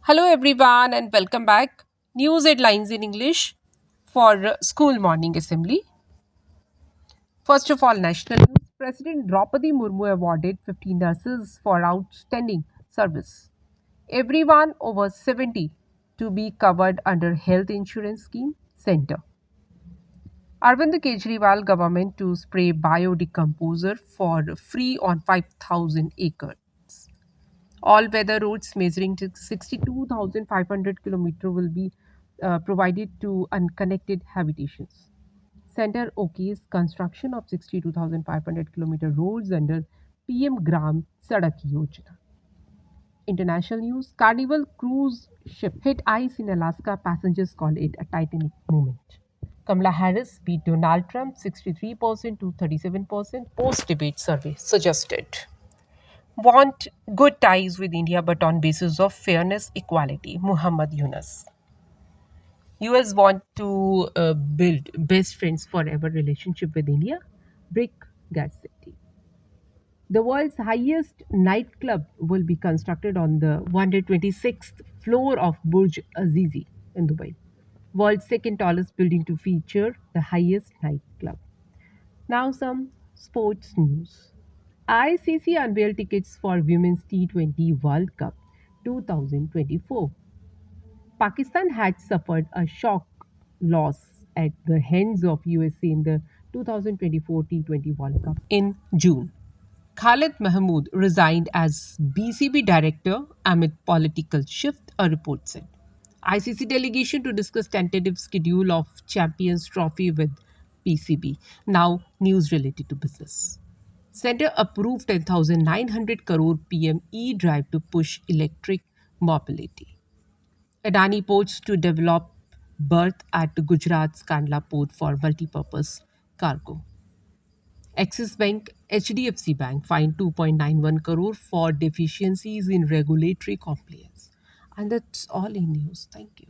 Hello, everyone, and welcome back. News headlines in English for School Morning Assembly. First of all, national news. President Draupadi Murmu awarded 50 nurses for outstanding service. Everyone over 70 to be covered under health insurance scheme center. Arvind Kejriwal government to spray biodecomposer for free on 5,000 acres. All-weather roads measuring to 62,500 kilometers will be provided to unconnected habitations. Center OK's construction of 62,500 kilometer roads under PM Gram Sadak Yojana. International news: Carnival cruise ship hit ice in Alaska. Passengers call it a Titanic moment. Kamala Harris beat Donald Trump 63% to 37%. Post debate survey suggested. Want good ties with India but on basis of fairness, equality. Muhammad Yunus. US want to build best friends forever relationship with India. Brick Gas City. The world's highest nightclub will be constructed on the 126th floor of Burj Azizi in Dubai. World's second tallest building to feature the highest nightclub. Now some sports news. ICC unveiled tickets for Women's T20 World Cup 2024. Pakistan had suffered a shock loss at the hands of USA in the 2024 T20 World Cup in June. Khalid Mahmood resigned as BCB director amid political shift, a report said. ICC delegation to discuss tentative schedule of Champions Trophy with PCB. Now, news related to business. Centre approved 10,900 crore PM e-drive to push electric mobility. Adani Ports to develop berth at Gujarat's Kandla port for multipurpose cargo. Axis Bank, HDFC Bank fined 2.91 crore for deficiencies in regulatory compliance. And that's all in news. Thank you.